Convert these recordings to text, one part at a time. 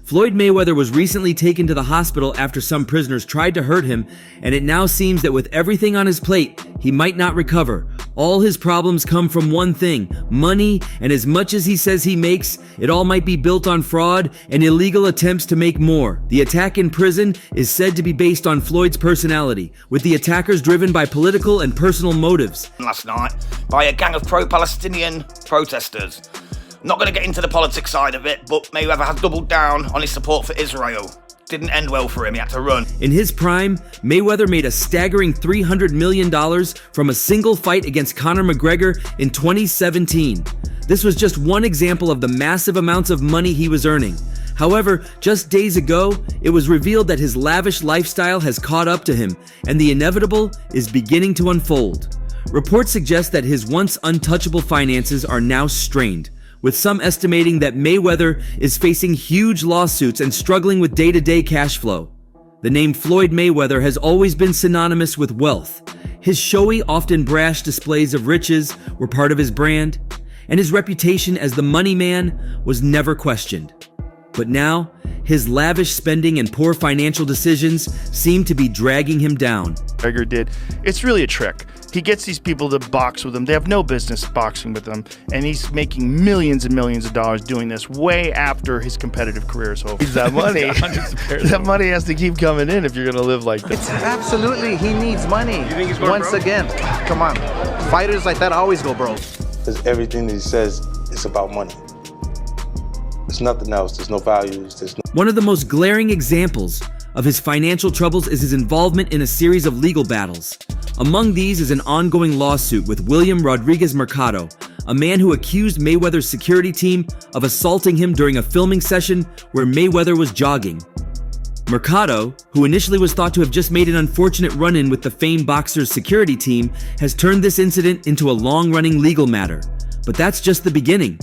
Floyd Mayweather was recently taken to the hospital after some prisoners tried to hurt him, and it now seems that with everything on his plate, he might not recover. All his problems come from one thing: money, and as much as he says he makes, it all might be built on fraud and illegal attempts to make more. The attack in prison is said to be based on Floyd's personality, with the attackers driven by political and personal motives. Last night, by a gang of pro-Palestinian protesters. Not going to get into the politics side of it, but Mayweather has doubled down on his support for Israel. Didn't end well for him, he had to run. In his prime, Mayweather made a staggering $300 million from a single fight against Conor McGregor in 2017. This was just one example of the massive amounts of money he was earning. However, just days ago, it was revealed that his lavish lifestyle has caught up to him, and the inevitable is beginning to unfold. Reports suggest that his once untouchable finances are now strained, with some estimating that Mayweather is facing huge lawsuits and struggling with day-to-day cash flow. The name Floyd Mayweather has always been synonymous with wealth. His showy, often brash displays of riches were part of his brand, and his reputation as the money man was never questioned. But now, his lavish spending and poor financial decisions seem to be dragging him down. McGregor did. It's really a trick. He gets these people to box with him. They have no business boxing with him, and he's making millions and millions of dollars doing this way after his competitive career is over. That money, that money has to keep coming in if you're going to live like this. It's absolutely, he needs money. You think he's going once broke? Again, come on. Fighters like that always go broke. Because everything that he says is about money. There's nothing else. There's no values. One of the most glaring examples of his financial troubles is his involvement in a series of legal battles. Among these is an ongoing lawsuit with William Rodriguez Mercado, a man who accused Mayweather's security team of assaulting him during a filming session where Mayweather was jogging. Mercado, who initially was thought to have just made an unfortunate run-in with the famed boxer's security team, has turned this incident into a long-running legal matter. But that's just the beginning.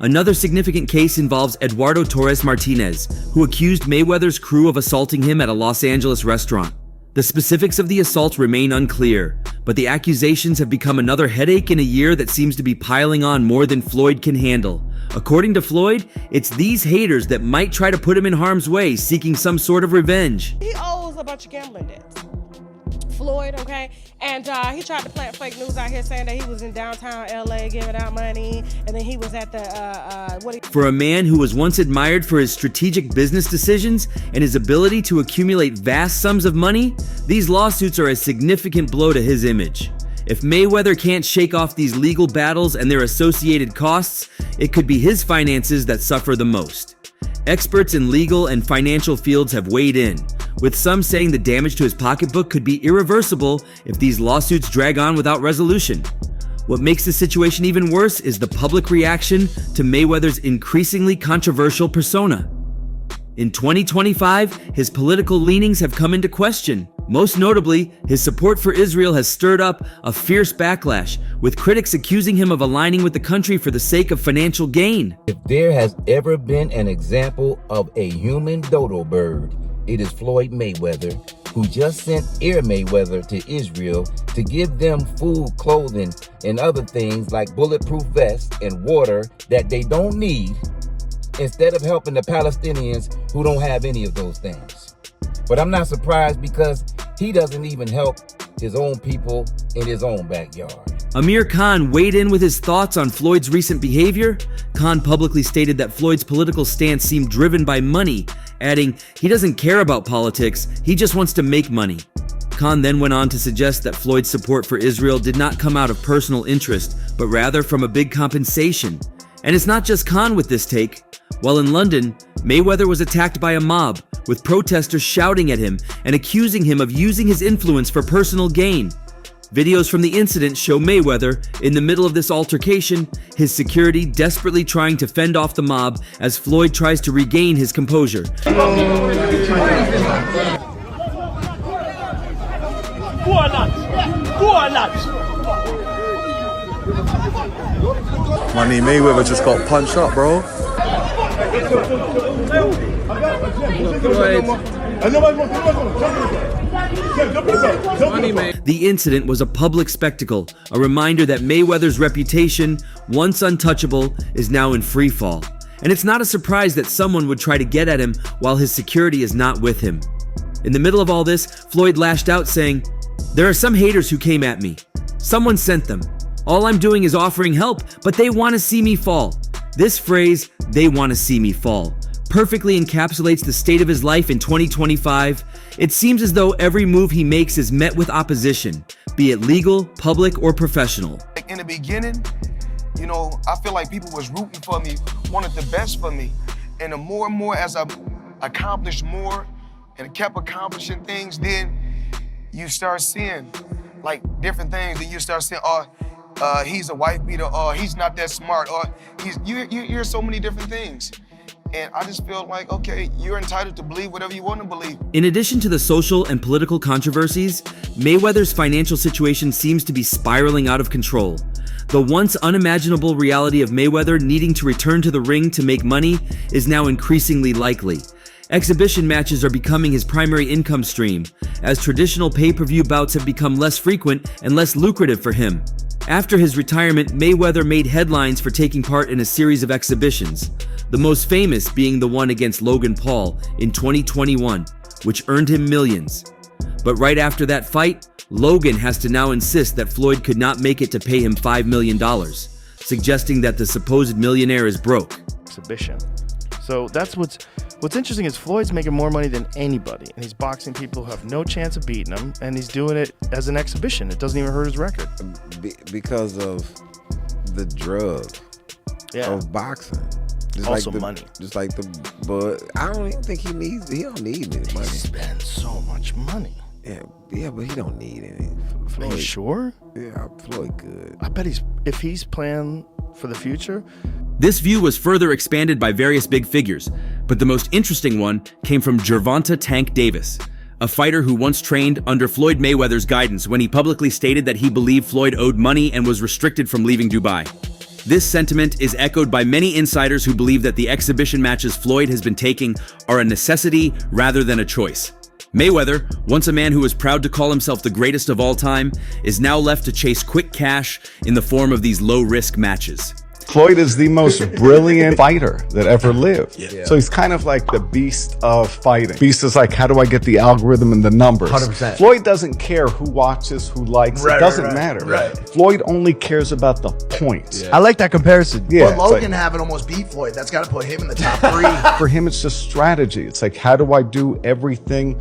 Another significant case involves Eduardo Torres Martinez, who accused Mayweather's crew of assaulting him at a Los Angeles restaurant. The specifics of the assault remain unclear, but the accusations have become another headache in a year that seems to be piling on more than Floyd can handle. According to Floyd, it's these haters that might try to put him in harm's way, seeking some sort of revenge. He owes a bunch of gambling debts. Floyd, okay? And he tried to plant fake news out here saying that he was in downtown LA giving out money, and then he was at the, For a man who was once admired for his strategic business decisions and his ability to accumulate vast sums of money, these lawsuits are a significant blow to his image. If Mayweather can't shake off these legal battles and their associated costs, it could be his finances that suffer the most. Experts in legal and financial fields have weighed in, with some saying the damage to his pocketbook could be irreversible if these lawsuits drag on without resolution. What makes the situation even worse is the public reaction to Mayweather's increasingly controversial persona. In 2025, his political leanings have come into question. Most notably, his support for Israel has stirred up a fierce backlash, with critics accusing him of aligning with the country for the sake of financial gain. If there has ever been an example of a human dodo bird, it is Floyd Mayweather, who just sent Air Mayweather to Israel to give them food, clothing, and other things like bulletproof vests and water that they don't need, instead of helping the Palestinians who don't have any of those things. But I'm not surprised because he doesn't even help his own people in his own backyard. Amir Khan weighed in with his thoughts on Floyd's recent behavior. Khan publicly stated that Floyd's political stance seemed driven by money, adding, "He doesn't care about politics, he just wants to make money." Khan then went on to suggest that Floyd's support for Israel did not come out of personal interest, but rather from a big compensation. And it's not just Khan with this take. While in London, Mayweather was attacked by a mob, with protesters shouting at him and accusing him of using his influence for personal gain. Videos from the incident show Mayweather, in the middle of this altercation, his security desperately trying to fend off the mob as Floyd tries to regain his composure. Money Mayweather just got punched up, bro. The incident was a public spectacle, a reminder that Mayweather's reputation, once untouchable, is now in free fall. And it's not a surprise that someone would try to get at him while his security is not with him. In the middle of all this, Floyd lashed out saying, "There are some haters who came at me. Someone sent them. All I'm doing is offering help, but they want to see me fall." This phrase, "they want to see me fall," perfectly encapsulates the state of his life in 2025. It seems as though every move he makes is met with opposition, be it legal, public, or professional. In the beginning, you know, I feel like people was rooting for me, wanted the best for me. And the more and more as I accomplished more and kept accomplishing things, then you start seeing like different things. Then you start saying, he's a wife beater, or he's not that smart, or you hear so many different things. And I just feel like, okay, you're entitled to believe whatever you want to believe. In addition to the social and political controversies, Mayweather's financial situation seems to be spiraling out of control. The once unimaginable reality of Mayweather needing to return to the ring to make money is now increasingly likely. Exhibition matches are becoming his primary income stream, as traditional pay-per-view bouts have become less frequent and less lucrative for him. After his retirement, Mayweather made headlines for taking part in a series of exhibitions, the most famous being the one against Logan Paul in 2021, which earned him millions. But right after that fight, Logan has to now insist that Floyd could not make it to pay him $5 million, suggesting that the supposed millionaire is broke. Exhibition. So that's what's interesting is Floyd's making more money than anybody, and he's boxing people who have no chance of beating him, and he's doing it as an exhibition. It doesn't even hurt his record. Because of the drug of boxing. Just also like money. Just like but I don't even think he don't need any money. He spends so much money. Yeah, but he don't need any. Floyd, are you sure? Yeah, Floyd good. I bet if he's planning for the future. This view was further expanded by various big figures, but the most interesting one came from Gervonta Tank Davis, a fighter who once trained under Floyd Mayweather's guidance when he publicly stated that he believed Floyd owed money and was restricted from leaving Dubai. This sentiment is echoed by many insiders who believe that the exhibition matches Floyd has been taking are a necessity rather than a choice. Mayweather, once a man who was proud to call himself the greatest of all time, is now left to chase quick cash in the form of these low-risk matches. Floyd is the most brilliant fighter that ever lived. Yeah. So he's kind of like the beast of fighting. Beast is like, how do I get the algorithm and the numbers? 100%. Floyd doesn't care who watches, who likes. It doesn't matter. Right. Floyd only cares about the points. Yeah. I like that comparison. Yeah, but Logan having almost beat Floyd, that's got to put him in the top 3. For him, it's just strategy. It's like, how do I do everything?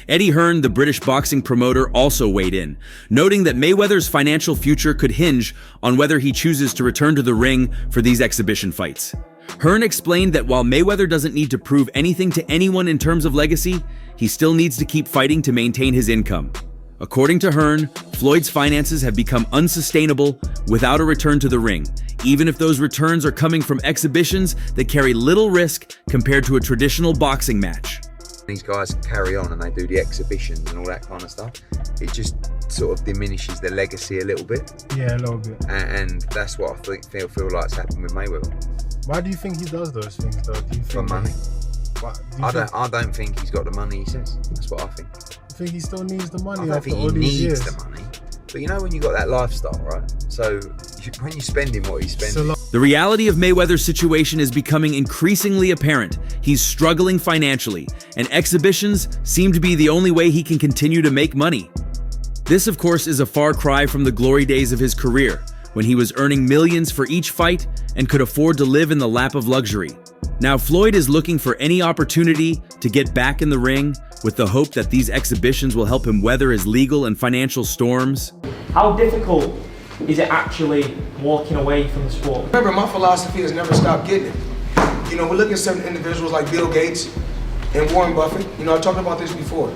Eddie Hearn, the British boxing promoter, also weighed in, noting that Mayweather's financial future could hinge on whether he chooses to return to the ring for these exhibition fights. Hearn explained that while Mayweather doesn't need to prove anything to anyone in terms of legacy, he still needs to keep fighting to maintain his income. According to Hearn, Floyd's finances have become unsustainable without a return to the ring, even if those returns are coming from exhibitions that carry little risk compared to a traditional boxing match. These guys carry on and they do the exhibitions and all that kind of stuff. It just sort of diminishes their legacy a little bit. Yeah, a little bit. And that's what I feel like's happened with Mayweather. Why do you think he does those things though? Do you think for money? I don't think he's got the money he says. That's what I think. You think he still needs the money? I don't think he needs the money. But you know when you got that lifestyle, right? So when you're spending what he's spending. The reality of Mayweather's situation is becoming increasingly apparent. He's struggling financially, and exhibitions seem to be the only way he can continue to make money. This, of course, is a far cry from the glory days of his career, when he was earning millions for each fight and could afford to live in the lap of luxury. Now Floyd is looking for any opportunity to get back in the ring with the hope that these exhibitions will help him weather his legal and financial storms. How difficult is it actually walking away from the sport? Remember, my philosophy is never stop getting it. You know, we look at certain individuals like Bill Gates and Warren Buffett. You know, I talked about this before.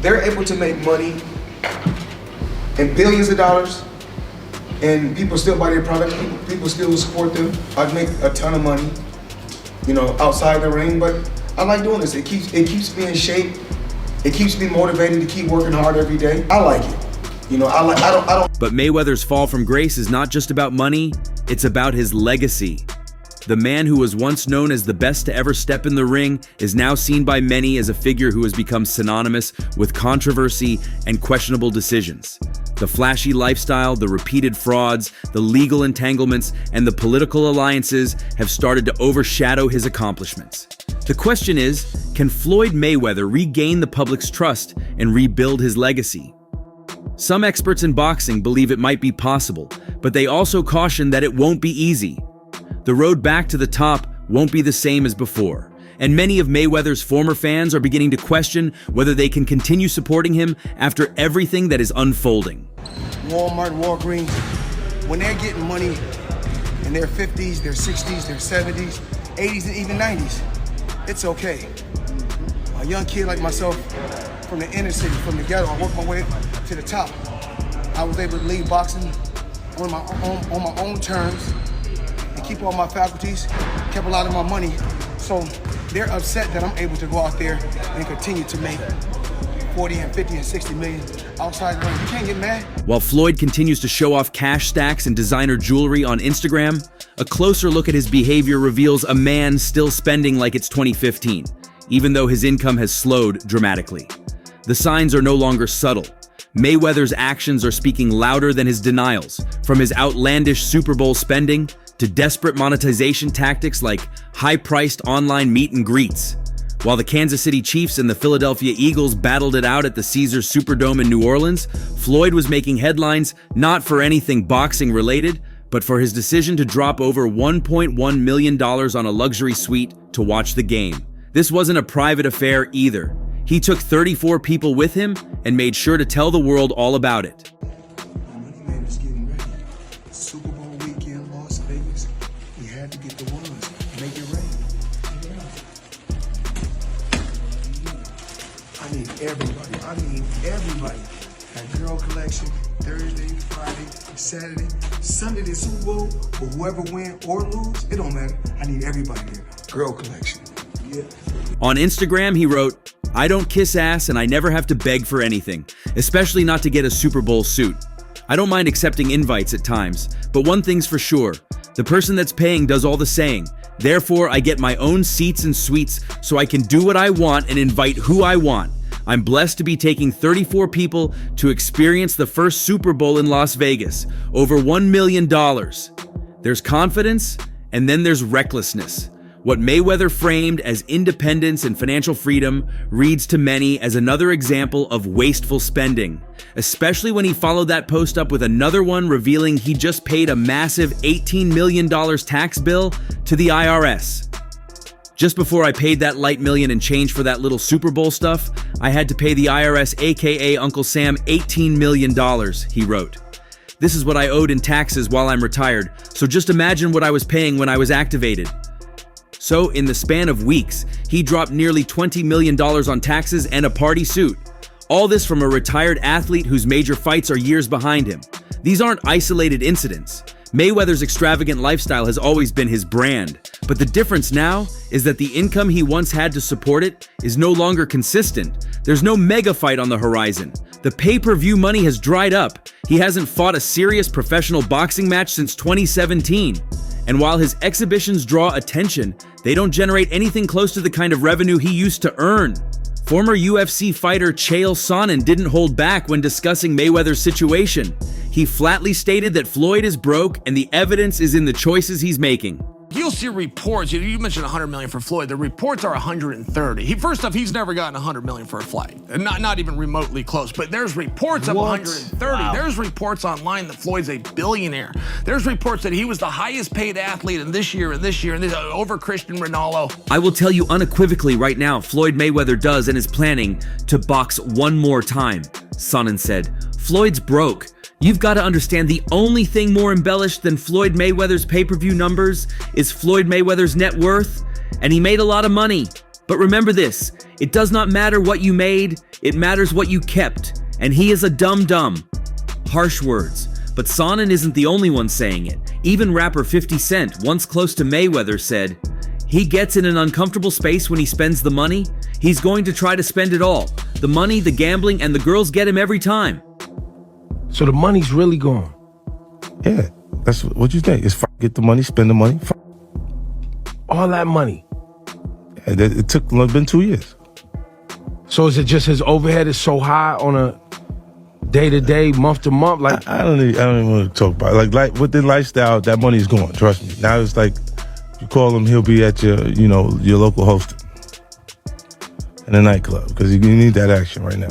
They're able to make money and billions of dollars, and people still buy their product. People still support them. I make a ton of money, you know, outside the ring, but I like doing this. It keeps me in shape. It keeps me motivated to keep working hard every day. I like it. You know, I don't. But Mayweather's fall from grace is not just about money, it's about his legacy. The man who was once known as the best to ever step in the ring is now seen by many as a figure who has become synonymous with controversy and questionable decisions. The flashy lifestyle, the repeated frauds, the legal entanglements, and the political alliances have started to overshadow his accomplishments. The question is, can Floyd Mayweather regain the public's trust and rebuild his legacy? Some experts in boxing believe it might be possible, but they also caution that it won't be easy. The road back to the top won't be the same as before, and many of Mayweather's former fans are beginning to question whether they can continue supporting him after everything that is unfolding. Walmart, Walgreens, when they're getting money in their 50s, their 60s, their 70s, 80s, and even 90s, it's okay. A young kid like myself from the inner city, from the ghetto, I worked my way to the top. I was able to leave boxing on my own terms and keep all my faculties, kept a lot of my money. So they're upset that I'm able to go out there and continue to make 40 and 50 and 60 million outside the ring. You can't get mad. While Floyd continues to show off cash stacks and designer jewelry on Instagram, a closer look at his behavior reveals a man still spending like it's 2015, even though his income has slowed dramatically. The signs are no longer subtle. Mayweather's actions are speaking louder than his denials, from his outlandish Super Bowl spending to desperate monetization tactics like high-priced online meet and greets. While the Kansas City Chiefs and the Philadelphia Eagles battled it out at the Caesars Superdome in New Orleans, Floyd was making headlines not for anything boxing related, but for his decision to drop over $1.1 million on a luxury suite to watch the game. This wasn't a private affair either. He took 34 people with him and made sure to tell the world all about it. Man is getting ready. Super Bowl weekend, Las Vegas. We had to get the ones, make it rain. I need everybody. That girl collection, Thursday, Friday, Saturday, Sunday, the Super Bowl, but whoever win or lose, it don't matter. I need everybody there. Girl collection. Yeah. On Instagram, he wrote, "I don't kiss ass and I never have to beg for anything, especially not to get a Super Bowl suit. I don't mind accepting invites at times, but one thing's for sure, the person that's paying does all the saying. Therefore, I get my own seats and suites so I can do what I want and invite who I want. I'm blessed to be taking 34 people to experience the first Super Bowl in Las Vegas, over $1 million. There's confidence, and then there's recklessness. What Mayweather framed as independence and financial freedom reads to many as another example of wasteful spending, especially when he followed that post up with another one revealing he just paid a massive $18 million tax bill to the IRS. Just before I paid that light million in change for that little Super Bowl stuff, I had to pay the IRS, aka Uncle Sam, $18 million, he wrote. This is what I owed in taxes while I'm retired, so just imagine what I was paying when I was activated. So, in the span of weeks, he dropped nearly $20 million on taxes and a party suit. All this from a retired athlete whose major fights are years behind him. These aren't isolated incidents. Mayweather's extravagant lifestyle has always been his brand, but the difference now is that the income he once had to support it is no longer consistent. There's no mega fight on the horizon. The pay-per-view money has dried up. He hasn't fought a serious professional boxing match since 2017. And while his exhibitions draw attention, they don't generate anything close to the kind of revenue he used to earn. Former UFC fighter Chael Sonnen didn't hold back when discussing Mayweather's situation. He flatly stated that Floyd is broke and the evidence is in the choices he's making. You'll see reports. You mentioned 100 million for Floyd. The reports are 130. First off, he's never gotten 100 million for a fight, and not even remotely close. But there's reports of 130. Wow. There's reports online that Floyd's a billionaire. There's reports that he was the highest paid athlete in this year over Cristiano Ronaldo. I will tell you unequivocally right now, Floyd Mayweather does and is planning to box one more time, Sonnen said. Floyd's broke. You've got to understand the only thing more embellished than Floyd Mayweather's pay-per-view numbers is Floyd Mayweather's net worth, and he made a lot of money. But remember this, it does not matter what you made, it matters what you kept, and he is a dum-dum. Harsh words, but Sonnen isn't the only one saying it. Even rapper 50 Cent, once close to Mayweather, said, he gets in an uncomfortable space when he spends the money. He's going to try to spend it all. The money, the gambling, and the girls get him every time. So the money's really gone. Yeah, that's what you think. It's get the money, spend the money. All that money. Yeah, it took been 2 years. So is it just his overhead is so high on a day-to-day, month-to-month? Like I don't even want to talk about it. Like with the lifestyle, that money's gone. Trust me. Now it's like you call him, he'll be at your local hosting in a nightclub because you need that action right now.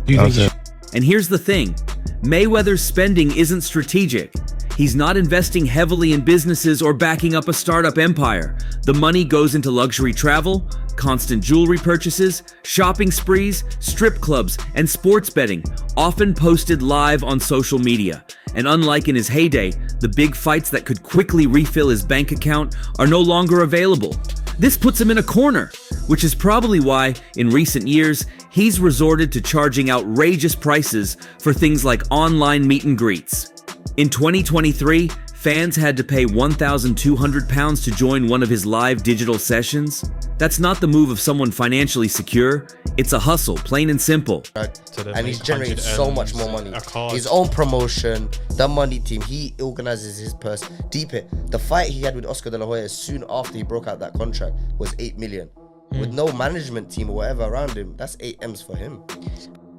Do you think? And here's the thing: Mayweather's spending isn't strategic. He's not investing heavily in businesses or backing up a startup empire. The money goes into luxury travel, constant jewelry purchases, shopping sprees, strip clubs, and sports betting, often posted live on social media. And unlike in his heyday, the big fights that could quickly refill his bank account are no longer available. This puts him in a corner, which is probably why, in recent years, he's resorted to charging outrageous prices for things like online meet and greets. In 2023, fans had to pay £1,200 to join one of his live digital sessions. That's not the move of someone financially secure. It's a hustle, plain and simple. And he's generated so much more money. His own promotion, the money team, he organizes his purse. Deep it. The fight he had with Oscar De La Hoya soon after he broke out that contract was 8 million. With no management team or whatever around him, that's 8 M's for him.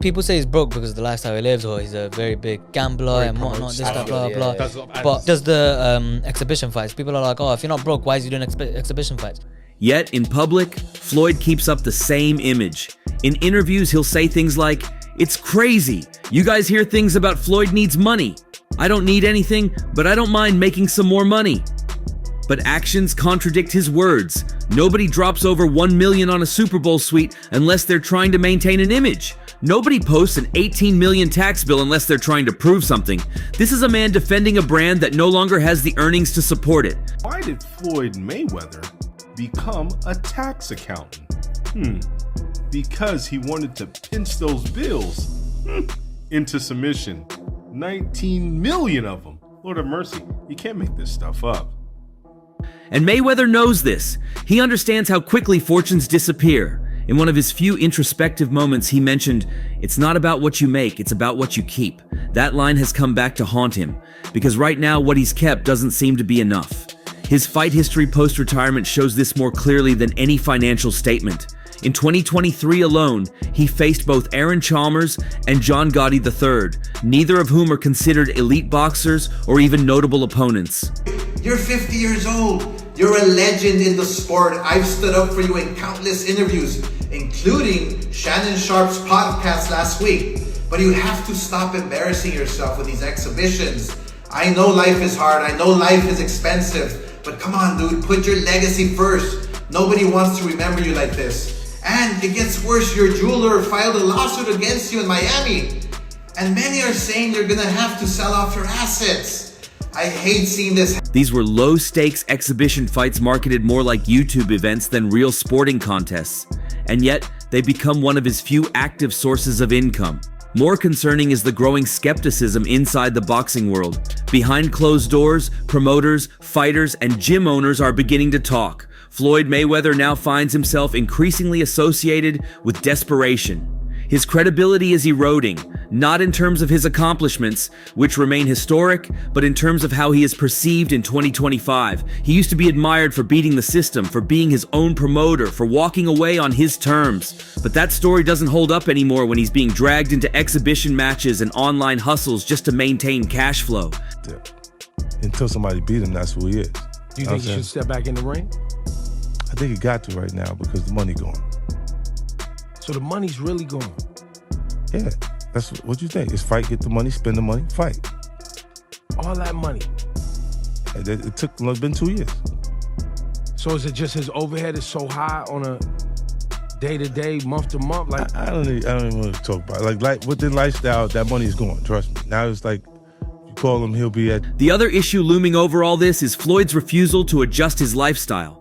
People say he's broke because of the lifestyle he lives, or he's a very big gambler and whatnot, this, that, blah, blah. But does the exhibition fights, people are like, oh, if you're not broke, why is he doing exhibition fights? Yet, in public, Floyd keeps up the same image. In interviews, he'll say things like, "It's crazy. You guys hear things about Floyd needs money. I don't need anything, but I don't mind making some more money." But actions contradict his words. Nobody drops over $1 million on a Super Bowl suite unless they're trying to maintain an image. Nobody posts an $18 million tax bill unless they're trying to prove something. This is a man defending a brand that no longer has the earnings to support it. Why did Floyd Mayweather become a tax accountant? Because he wanted to pinch those bills into submission. 19 million of them. Lord have mercy. You can't make this stuff up. And Mayweather knows this. He understands how quickly fortunes disappear. In one of his few introspective moments, he mentioned, "It's not about what you make, it's about what you keep." That line has come back to haunt him, because right now what he's kept doesn't seem to be enough. His fight history post-retirement shows this more clearly than any financial statement. In 2023 alone, he faced both Aaron Chalmers and John Gotti III, neither of whom are considered elite boxers or even notable opponents. You're 50 years old. You're a legend in the sport. I've stood up for you in countless interviews, including Shannon Sharp's podcast last week. But you have to stop embarrassing yourself with these exhibitions. I know life is hard. I know life is expensive. But come on, dude, put your legacy first. Nobody wants to remember you like this. And it gets worse. Your jeweler filed a lawsuit against you in Miami. And many are saying you're gonna have to sell off your assets. I hate seeing this. These were low-stakes exhibition fights marketed more like YouTube events than real sporting contests. And yet, they become one of his few active sources of income. More concerning is the growing skepticism inside the boxing world. Behind closed doors, promoters, fighters, and gym owners are beginning to talk. Floyd Mayweather now finds himself increasingly associated with desperation. His credibility is eroding, not in terms of his accomplishments, which remain historic, but in terms of how he is perceived in 2025. He used to be admired for beating the system, for being his own promoter, for walking away on his terms. But that story doesn't hold up anymore when he's being dragged into exhibition matches and online hustles just to maintain cash flow. Until somebody beat him, that's who he is. Do you think he should step back in the ring? I think he got to right now because the money gone. So the money's really gone. Yeah, that's what you think. It's fight, get the money, spend the money, fight. All that money. It took been 2 years. So is it just his overhead is so high on a day-to-day, month-to-month? Like I don't even want to talk about it. Like with the lifestyle, that money's gone. Trust me. Now it's like you call him, he'll be at. The other issue looming over all this is Floyd's refusal to adjust his lifestyle.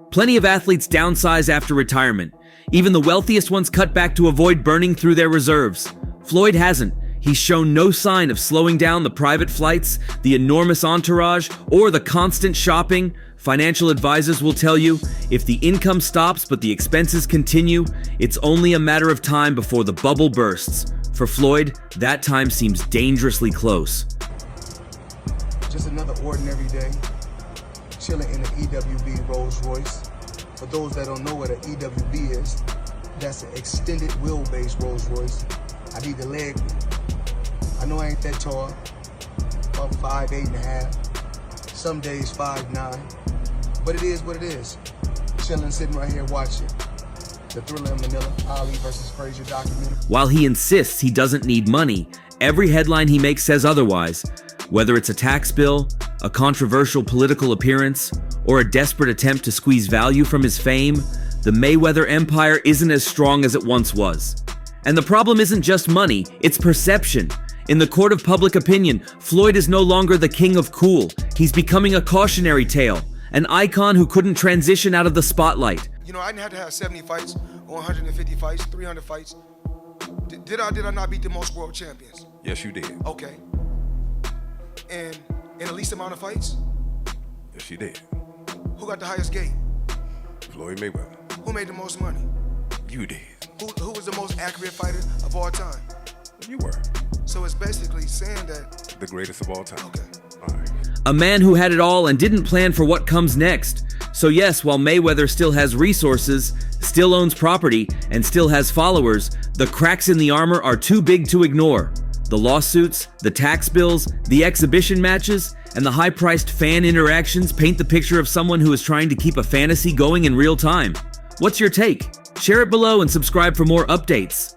Plenty of athletes downsize after retirement. Even the wealthiest ones cut back to avoid burning through their reserves. Floyd hasn't. He's shown no sign of slowing down the private flights, the enormous entourage, or the constant shopping. Financial advisors will tell you, if the income stops but the expenses continue, it's only a matter of time before the bubble bursts. For Floyd, that time seems dangerously close. Just another ordinary day, chilling in the EWB Rolls Royce. For those that don't know what an EWB is, that's an extended wheelbase Rolls Royce. I need the leg. I know I ain't that tall, about 5'8.5", some days 5'9", but it is what it is. Chilling, sitting right here watching the Thriller in Manila, Ali versus Frazier documentary. While he insists he doesn't need money, every headline he makes says otherwise. Whether it's a tax bill, a controversial political appearance, or a desperate attempt to squeeze value from his fame, the Mayweather empire isn't as strong as it once was. And the problem isn't just money, it's perception. In the court of public opinion, Floyd is no longer the king of cool. He's becoming a cautionary tale, an icon who couldn't transition out of the spotlight. You know, I didn't have to have 70 fights or 150 fights, 300 fights. Did I not beat the most world champions? Yes, you did. Okay. And in the least amount of fights? Yes, you did. Who got the highest gate? Floyd Mayweather. Who made the most money? You did. Who was the most accurate fighter of all time? You were. So it's basically saying that... The greatest of all time. Okay. All right. A man who had it all and didn't plan for what comes next. So yes, while Mayweather still has resources, still owns property, and still has followers, the cracks in the armor are too big to ignore. The lawsuits, the tax bills, the exhibition matches, and the high-priced fan interactions paint the picture of someone who is trying to keep a fantasy going in real time. What's your take? Share it below and subscribe for more updates.